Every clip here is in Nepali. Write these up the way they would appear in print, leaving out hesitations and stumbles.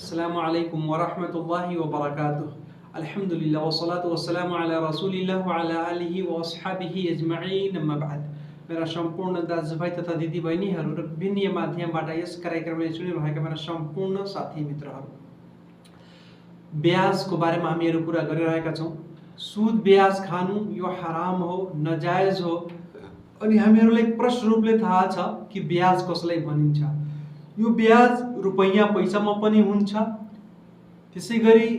अस्सलामु अलैकुम वरहमतुल्लाहि वबरकातुह। अल्हम्दुलिल्लाह वस्सलातु वस्सलामु अला रसूलिल्लाह व अला आलिहि व अस्हाबिहि अजमईन, अम्मा बाद। मेरा सम्पूर्ण दाजुभाइ तथा दिदीबहिनीहरू र विभिन्न माध्यमबाट यस कार्यक्रमलाई सुनिरहेका मेरा सम्पूर्ण साथी मित्रहरू, ब्याजको बारेमा हामीहरू कुरा गरिरहेका छौँ। सुद ब्याज खानु यो हराम हो, नजायज हो। अनि हामीहरूलाई प्रष्ट रूपले थाहा छ कि ब्याज कसलाई भनिन्छ। यो ब्याज रुपैयाँ पैसामा पनि हुन्छ, त्यसैगरी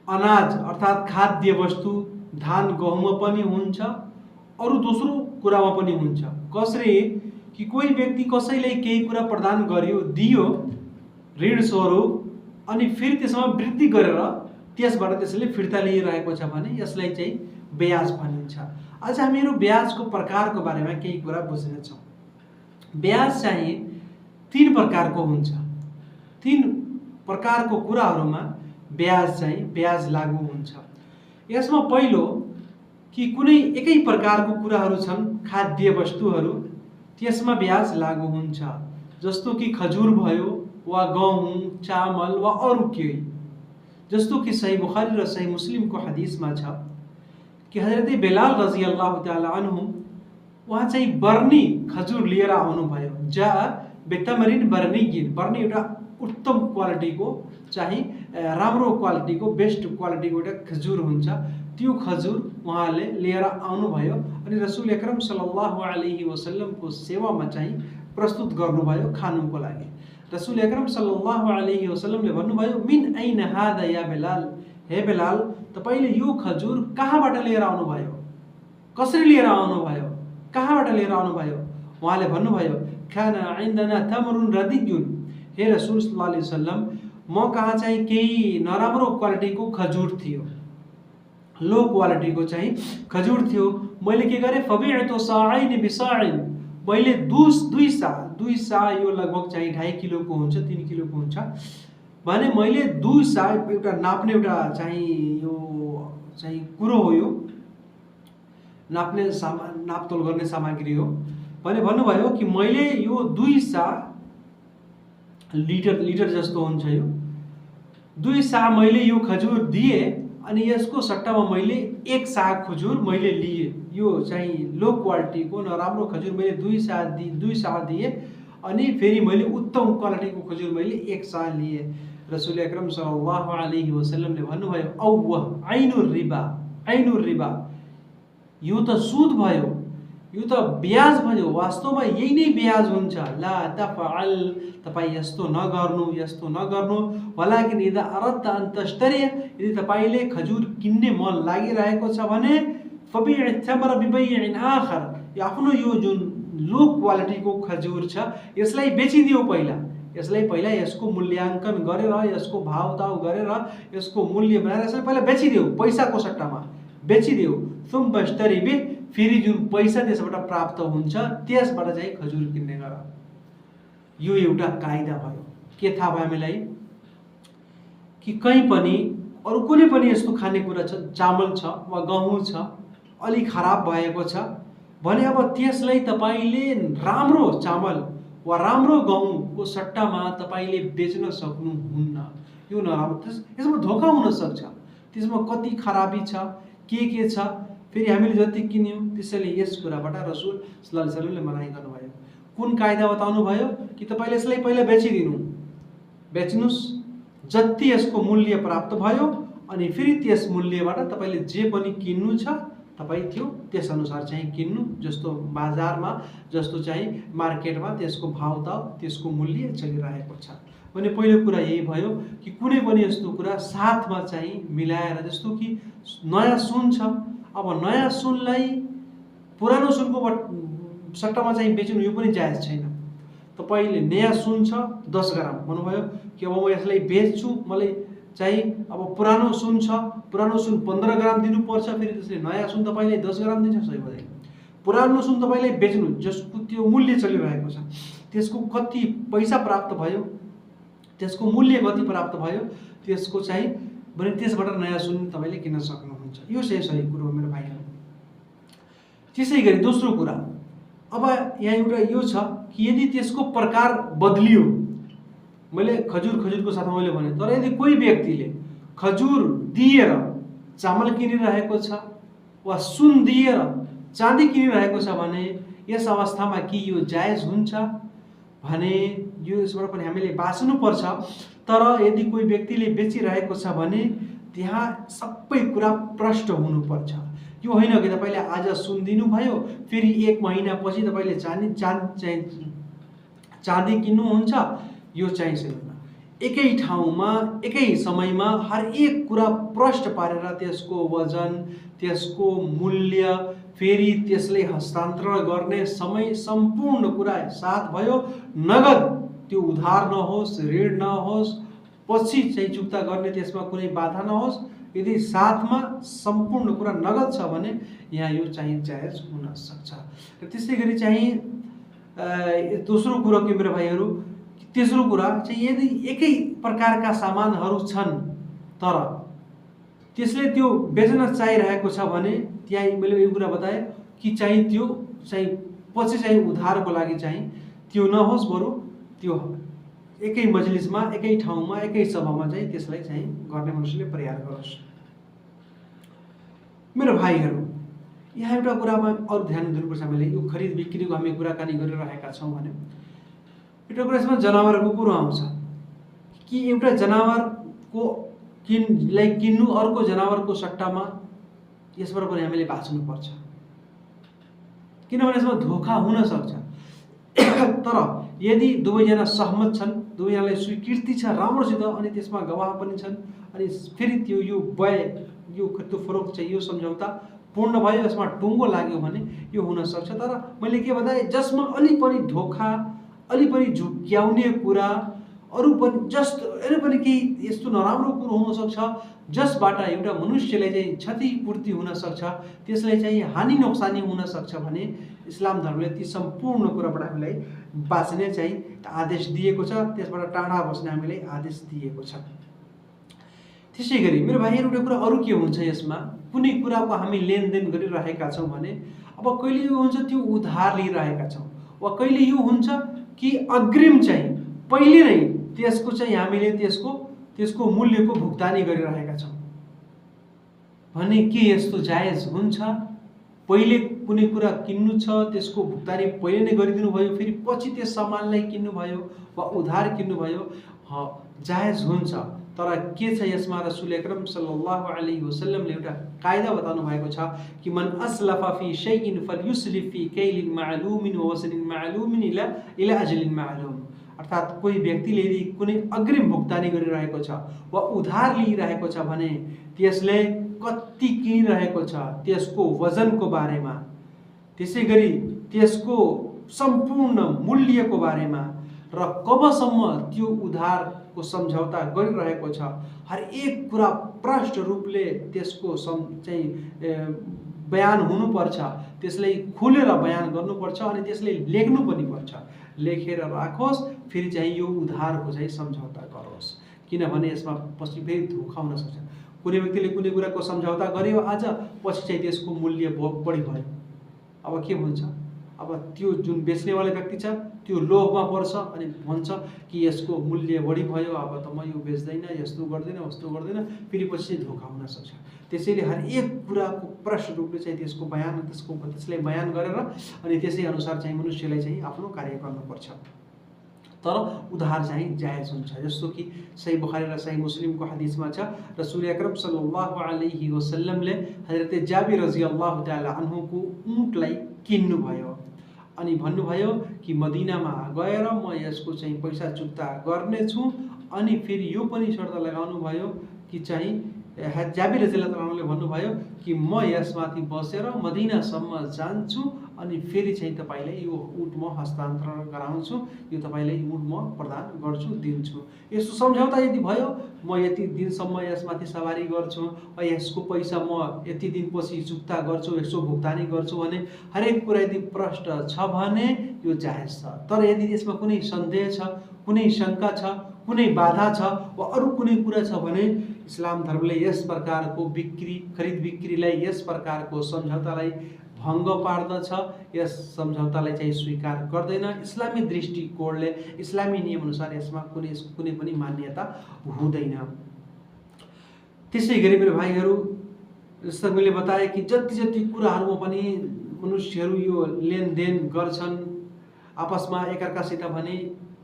अनाज अर्थात् खाद्य वस्तु धान गहुँमा पनि हुन्छ, अरू दोस्रो कुरामा पनि हुन्छ। कसरी कि कोही व्यक्ति कसैलाई केही कुरा प्रदान गर्यो, दियो ऋण स्वरूप, अनि फेरि त्यसमा वृद्धि गरेर त्यसबाट त्यसले फिर्ता लिइरहेको छ भने यसलाई चाहिँ ब्याज भनिन्छ। आज हामीहरू ब्याजको प्रकारको बारेमा केही कुरा बुझ्नेछौँ। ब्याज चाहिँ 3 प्रकारको हुन्छ। 3 प्रकारको कुराहरूमा ब्याज लागू हुन्छ। यसमा पहिलो कि कुनै एकै प्रकारको कुराहरू छन्, खाद्य वस्तुहरू, त्यसमा ब्याज लागू हुन्छ। जस्तो कि खजुर भयो वा गहुँ, चामल वा अरू केही। जस्तो कि सही बुखारी र सही मुस्लिमको हदिसमा छ कि हजरत बिलाल रजी अल्लाह ताला अन्हु उहाँ चाहिँ बर्नी खजुर लिएर आउनुभयो। जा बेतमरिन बर्निगिन, बर्नी एउटा उत्तम क्वालिटीको चाहिँ राम्रो क्वालिटीको बेस्ट क्वालिटीको एउटा खजुर हुन्छ। त्यो खजुर उहाँले लिएर आउनुभयो अनि रसूल अकरम सल्लल्लाहु अलैहि वसल्लमको सेवामा चाहिँ प्रस्तुत गर्नुभयो खानुको लागि। रसूल अकरम सल्लल्लाहु अलैहि वसल्लमले भन्नुभयो, मिन ऐन हादा या बिलाल, हे बिलाल तपाईले यो खजुर कहाँबाट लिएर आउनुभयो, कसरी लिएर आउनुभयो, कहाँबाट लिएर आउनुभयो? उहाँले भन्नुभयो, खाना इन्दना तमरुन रदियुन, हे रसूल सल्लल्लाहु अलैहि वसल्लम म कहाँ चाहिँ केही नराम्रो क्वालिटीको खजुर थियो, लो क्वालिटीको चाहिँ खजुर थियो। मैले के गरेँ, फबिअतु साइन बिसाइन, मैले दुई सा यो लगभग चाहिँ 2.5 किलोको हुन्छ, 3 किलोको हुन्छ भने मैले 2 सा एउटा नाप्ने एउटा चाहिँ यो चाहिँ कुरो हो, यो नाप्ने नापतोल गर्ने सामग्री हो भने भन्नुभयो कि मैले यो 2 सा लिटर जस्तो हुन्छ, यो 2 सा मैले यो खजुर दिए अनि यसको सट्टामा मैले 1 सा खजुर मैले लिए। यो चाहिँ लो क्वालिटीको नराम्रो खजुर मैले 2 सा दिए अनि फेरि मैले उत्तम क्वालिटीको खजुर मैले 1 सा लिए। रसूल अकरम सल्लल्लाहु अलैहि वसल्लमले भन्नुभयो, औ ऐनुर रिबा, यो त सुद भयो, यो त ब्याज भयो, वास्तवमा यही नै ब्याज हुन्छ। ला तफअल, तपाईँ यस्तो नगर्नु। वलाकिन इदा अरदत अन तश्तरी, यदि तपाईले खजुर किन्ने मन लागिरहेको छ भने फबिअ थमर बिबैइन आखर, आफ्नो यो जुन लो क्वालिटीको खजुर छ यसलाई बेचिदियो पहिला। यसलाई पहिला यसको मूल्याङ्कन गरेर, यसको भावताव गरेर, यसको मूल्य बनाएर यसलाई पहिला बेचिदेऊ, पैसाको सट्टामा बेचिदेऊ। तुम बस्टरी बे, फेरि जुन पैसा त्यसबाट प्राप्त हुन्छ त्यसबाट चाहिँ खजुर किन्ने गर। यो एउटा कायदा भयो। के थाहा भयो हामीलाई कि कहीँ पनि अरू कुनै पनि यस्तो खानेकुरा छ, चामल छ वा गहुँ छ, अलि खराब भएको छ भने अब त्यसलाई तपाईले राम्रो चामल वा राम्रो गहुँको सट्टामा तपाईले बेच्न सक्नुहुन्न। यो नराम्रो, यसमा धोका हुन सक्छ, त्यसमा कति खराबी छ, के छ, फेरि हामीले जति किन्यौँ त्यसैले यस कुराबाट रसूल सल्लल्लाहु अलैहि वसल्लमले मनाही गर्नुभयो। कुन कायदा बताउनु भयो कि तपाईले यसलाई पहिला बेच्नुस्, जति यसको मूल्य प्राप्त भयो अनि फेरि त्यस मूल्यबाट तपाईले जे पनि किन्नु छ तपाईँ त्यो त्यस अनुसार चाहिँ किन्नु, जस्तो बजारमा जस्तो चाहिँ मार्केटमा त्यसको भावताव त्यसको मूल्य चलिरहेको छ भने पहिलो कुरा यही भयो कि कुनै पनि यस्तो कुरा साथमा चाहिँ मिलाएर, जस्तो कि नयाँ सुन छ, अब नयाँ सुनलाई पुरानो सुनको सट्टामा चाहिँ बेच्नु यो पनि जायज छैन। तपाईले नयाँ सुन छ 10 ग्राम भन्नुभयो कि अब म यसलाई बेच्छु, मलाई चाहिँ अब पुरानो सुन छ, पुरानो सुन 15 ग्राम दिनुपर्छ, फेरि त्यसले नयाँ सुन तपाईँले 10 ग्राम दिन्छ, सही हुँदैन। पुरानो सुन तपाईँले बेच्नु जसको त्यो मूल्य चलिरहेको छ, त्यसको कति पैसा प्राप्त भयो, त्यसको मूल्य कति प्राप्त भयो, त्यसको चाहिँ भने त्यसबाट नयाँ सुन तपाईँले किन्न सक्नुहुन्छ। यो चाहिँ सही कुरो हो मेरो भाइहरू। त्यसै गरी दोस्रो कुरा, अब यहाँ एउटा यो छ कि यदि त्यसको प्रकार बदलियो, मैले खजुरको साथमा मैले भने, तर यदि कोही व्यक्तिले खजुर दिएर चामल किनिरहेको छ वा सुन दिएर चाँदी किनिरहेको छ भने यस अवस्थामा कि यो जायज हुन्छ भने यसबाट पनि हामीले बाँच्नुपर्छ। तर यदि कोही व्यक्तिले बेचिरहेको छ भने त्यहाँ सबै कुरा प्रष्ट हुनुपर्छ। यो होइन कि तपाईँले आज सुन दिनुभयो, फेरि 1 महिनापछि तपाईँले चाँदी किन्नुहुन्छ, यो चाहिँ छैन। एकै ठाउँमा एकै समयमा हरेक कुरा प्रष्ट पारेर त्यसको वजन, त्यसको मूल्य, फेरि त्यसले हस्तान्तरण गर्ने समय, सम्पूर्ण कुरा साथ भयो। नगद, त्यो उधार नहोस्, ऋण नहोस्, पछि चाहिँ चुक्ता गर्ने त्यसमा कुनै बाधा नहोस्। यदि साथमा सम्पूर्ण कुरा नगद छ भने यहाँ यो चाहिँ जायज हुन सक्छ। र त्यसै गरी चाहिँ दोस्रो कुरो के मेरो भाइहरू, तेस्रो कुरा चाहिँ यदि एकै प्रकारका सामानहरू छन् तर त्यसले त्यो बेच्न चाहिरहेको छ भने त्यहाँ मैले यो कुरा बताएँ कि चाहिँ त्यो चाहिँ पछि चाहिँ उधारको लागि चाहिँ त्यो नहोस्, बरु त्यो एकै मजलिसमा, एकै ठाउँमा, एकै सभामा चाहिँ त्यसलाई चाहिँ गर्ने मनुष्यले प्रयास गरोस्। मेरो भाइहरू, यहाँ एउटा कुरामा अरू ध्यान दिनुपर्छ। हामीले यो खरिद बिक्रीको हामी कुराकानी गरिरहेका छौँ भने एउटा कुरा यसमा जनावरको कुरो आउँछ कि एउटा जनावरको किन्नु अर्को जनावरको सट्टामा, यसबाट पनि हामीले बाँच्नुपर्छ। किनभने यसमा धोखा हुन सक्छ। तर यदि दुवैजना सहमत छन्, दुवैजनालाई स्वीकृति छ राम्रोसित, अनि त्यसमा गवाह पनि छन्, अनि फेरि त्यो यो खरिद फरोक्त चाहिँ यो सम्झौता पूर्ण भयो, यसमा टुङ्गो लाग्यो भने यो हुन सक्छ। तर मैले के बताएँ, जसमा अलि पनि धोखा, अलि पनि झुक्क्याउने कुरा, अरू पनि केही यस्तो नराम्रो कुरो हुन सक्छ जसबाट एउटा मनुष्यलाई चाहिँ क्षतिपूर्ति हुन सक्छ, त्यसलाई चाहिँ हानि नोक्सानी हुन सक्छ भने इस्लाम धर्मले ती सम्पूर्ण कुराबाट हामीलाई बाँच्ने चाहिँ आदेश दिएको छ, त्यसबाट टाढा बस्ने हामीलाई आदेश दिएको छ। त्यसै गरी मेरो भाइहरू, एउटा कुरा अरू के हुन्छ, यसमा कुनै कुराको हामी लेनदेन गरिरहेका छौँ भने अब कहिले यो हुन्छ त्यो उधार लिइरहेका छौँ, वा कहिले यो हुन्छ कि अग्रिम चाहिँ पहिले नै त्यसको चाहिँ हामीले त्यसको मूल्यको भुक्तानी गरिरहेका छौँ भने के यस्तो जायज हुन्छ? पहिले कुनै कुरा किन्नु छ, त्यसको भुक्तानी पहिले नै गरिदिनु भयो, फेरि पछि त्यस सामानलाई किन्नुभयो वा उधार किन्नुभयो, जायज हुन्छ। तर के छ यसमा, रसूल अकरम सल्लल्लाहु अलैहि वसल्लमले एउटा कायदा बताउनु भएको छ कि मन अस्लफा फी शैइन फलयुस्लिफ फी कैलिन मालूमिन व वजनिन मालूमिन इला अजलिन मालूम। अर्थात् कोही व्यक्तिले यदि कुनै अग्रिम भुक्तानी गरिरहेको छ वा उधार लिइरहेको छ भने त्यसले कति किनिरहेको छ त्यसको वजनको बारेमा, त्यसै गरी त्यसको सम्पूर्ण मूल्यको बारेमा र कबसम्म त्यो उधारको सम्झौता गरिरहेको छ, हरेक कुरा प्रष्ट रूपले त्यसको चाहिँ बयान हुनुपर्छ। त्यसलाई खुलेर बयान गर्नुपर्छ अनि त्यसलाई लेख्नु पनि पर्छ। लेखेर राखोस्, फेरि चाहिँ यो उधारको चाहिँ सम्झौता गरोस्। किनभने यसमा पछि फेरि धोखा हुन सक्छ। कुनै व्यक्तिले कुनै कुराको सम्झौता गर्यो आज, पछि चाहिँ त्यसको मूल्य बढी भयो, अब के हुन्छ? अब त्यो जुन बेच्नेवाला व्यक्ति छ त्यो लोभमा पर्छ अनि भन्छ कि यसको मूल्य बढी भयो, अब त म यो बेच्दैन, यस्तो गर्दैन, उस्तो गर्दैन, फेरि पछि धोखा हुन सक्छ। त्यसैले हरेक कुराको प्रष्ट रूपले चाहिँ त्यसको बयान, त्यसलाई बयान गरेर अनि त्यसै अनुसार चाहिँ मनुष्यलाई चाहिँ आफ्नो कार्य गर्नुपर्छ। तर उधार चाहिँ जायज हुन्छ। जस्तो कि सही बुखारी र सही मुस्लिमको हदिसमा छ, रसूल अकरम सल्लल्लाहु अलैहि वसल्लमले हजरत जाबिर रज़ियल्लाहु ताला अन्हुको ऊँटलाई किन्नुभयो अनि भन्नुभयो कि मदिनामा गएर म यसको चाहिँ पैसा चुक्ता गर्नेछु। अनि फेरि यो पनि शर्त लगाउनु भयो कि चाहिँ जाबिर रज़ियल्लाहु अन्हुले भन्नुभयो कि म यसमाथि बसेर मदिनासम्म जान्छु अनि फेरि चाहिँ तपाईँलाई यो ऊँट म हस्तान्तरण गराउँछु, यो तपाईँलाई ऊँट म प्रदान गर्छु, दिन्छु। यस्तो सम्झौता यदि भयो, म यति दिनसम्म यसमाथि सवारी गर्छु वा यसको पैसा म यति दिनपछि चुक्ता गर्छु, यसो भुक्तानी गर्छु भने हरेक कुरा यदि प्रष्ट छ भने यो जायज छ। तर यदि यसमा कुनै सन्देह छ, कुनै शङ्का छ, कुनै बाधा छ वा अरू कुनै कुरा छ भने इस्लाम धर्मले यस प्रकारको खरिद बिक्रीलाई, यस प्रकारको सम्झौतालाई भङ्ग पार्दछ, यस सम्झौतालाई चाहिँ स्वीकार गर्दैन। इस्लामी दृष्टिकोणले, इस्लामी नियमअनुसार यसमा कुनै पनि मान्यता हुँदैन। त्यसै गरी मेरो भाइहरू, जस्तो मैले बताएँ कि जति कुराहरूमा पनि मनुष्यहरू यो लेनदेन गर्छन् आपसमा एकअर्कासित भने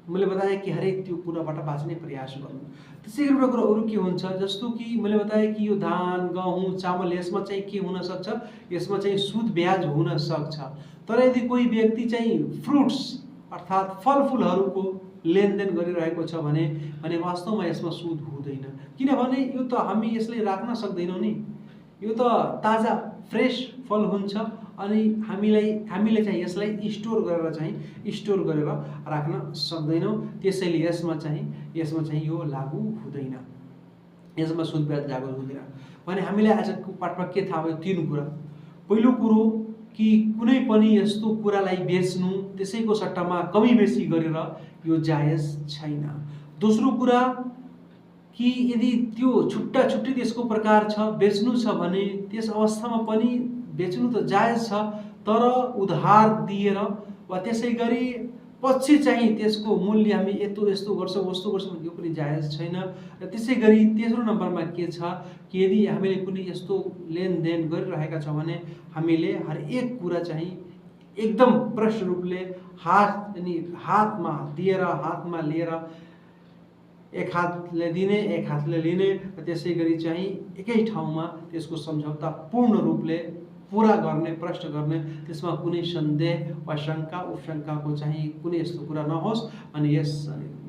मैले बताएँ कि हरेक त्यो कुराबाट बाँच्ने प्रयास गर्नु। त्यसै गरी एउटा कुरा अरू के हुन्छ, जस्तो कि मैले बताएँ कि यो धान, गहुँ, चामल यसमा चाहिँ के हुन सक्छ, यसमा चाहिँ सुद ब्याज हुन सक्छ। तर यदि कोही व्यक्ति चाहिँ फ्रुट्स अर्थात् फलफुलहरूको लेनदेन गरिरहेको छ भने वास्तवमा यसमा सुद हुँदैन। किनभने यो त हामी यसलाई राख्न सक्दैनौँ नि, यो त ताजा फ्रेस फल हुन्छ अनि हामीले चाहिँ यसलाई स्टोर गरेर राख्न सक्दैनौँ। त्यसैले यसमा चाहिँ यो लागू हुँदैन, यसमा सुद ब्याज लागू हुँदैन। भने हामीले आजको पाठमा के थाहा भयो? 3 कुरा। पहिलो कुरो कि कुनै पनि यस्तो कुरालाई बेच्नु, त्यसैको सट्टामा कमी बेसी गरेर यो जायज छैन। दोस्रो कुरा कि यदि त्यो छुट्टा छुट्टै त्यसको प्रकार छ, बेच्नु छ भने त्यस अवस्थामा पनि बेच्नु त जायज छ, तर उधार दिएर वा त्यसै गरी पछि चाहिँ त्यसको मूल्य हामी यस्तो गर्छौँ वस्तो गर्छौँ यो पनि जायज छैन। र त्यसै गरी तेस्रो नम्बरमा के छ कि यदि हामीले कुनै यस्तो लेनदेन गरिरहेका छौँ भने हामीले हरेक कुरा चाहिँ एकदम प्रष्ट रूपले हातमा लिएर एक हातले दिने एक हातले लिने, र त्यसै गरी चाहिँ एकै ठाउँमा त्यसको सम्झौता पूर्ण रूपले पूरा गर्ने, प्रष्ट गर्ने, त्यसमा कुनै सन्देह वा शङ्का उपशङ्काको चाहिँ कुनै यस्तो कुरा नहोस्। अनि यस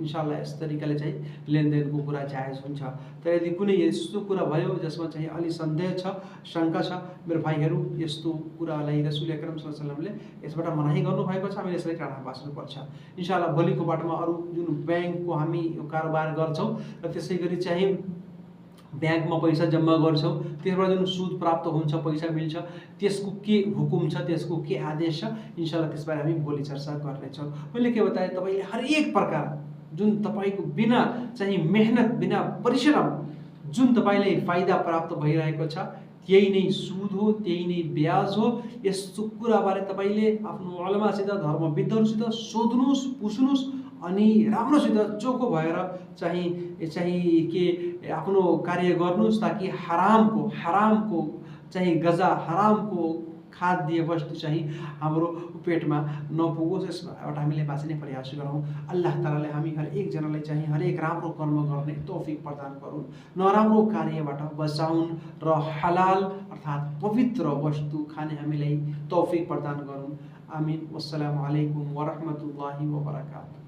इन्शाअल्लाह यस तरिकाले चाहिँ लेनदेनको कुरा जायज हुन्छ। तर यदि कुनै यस्तो कुरा भयो जसमा चाहिँ अलि सन्देह छ, शङ्का छ, मेरो भाइहरू यस्तो कुरालाई रसूल अकरम सल्लल्लाहु अलैहि वसल्लमले यसबाट मनाही गर्नुभएको छ, हामीले यसलाई टाढा बाँच्नुपर्छ। इन्शाअल्लाह भोलिको बाटोमा अरू जुन ब्याङ्कको हामी यो कारोबार गर्छौँ र त्यसै गरी चाहिँ ब्याङ्कमा पैसा जम्मा गर्छौँ, त्यसबाट जुन सुद प्राप्त हुन्छ, पैसा मिल्छ, त्यसको के हुकुम छ, त्यसको के आदेश छ, इन्शाअल्लाह त्यसबारे हामी भोलि चर्चा गर्नेछौँ। मैले के बताएँ, तपाईँले हरेक प्रकार जुन तपाईँको बिना चाहिँ मेहनत, बिना परिश्रम जुन तपाईँलाई फाइदा प्राप्त भइरहेको छ, यही नै सुद हो, त्यही नै ब्याज हो। यस्तो कुराबारे तपाईँले आफ्नो उलमासित, धर्मविद्हरूसित सोध्नुहोस्, पुछ्नुहोस् अनि राम्रोसित चोखो भएर चाहिँ के आफ्नो कार्य गर्नुहोस्, ताकि हरामको चाहिँ गजा, हरामको खाद्य वस्तु चाहिँ हाम्रो पेटमा नपुगोस्। यसबाट हामीले बाँच्ने प्रयास गरौँ। अल्लाह तालाले हामी हरेकजनालाई चाहिँ हरेक राम्रो कर्म गर्ने तौफिक प्रदान गरून्, नराम्रो कार्यबाट बचाउन् र हलाल अर्थात् पवित्र वस्तु खाने हामीलाई तौफिक प्रदान गरून्। आमीन। वस्सलामु अलैकुम वरहमतुल्लाहि वबरकातुहू।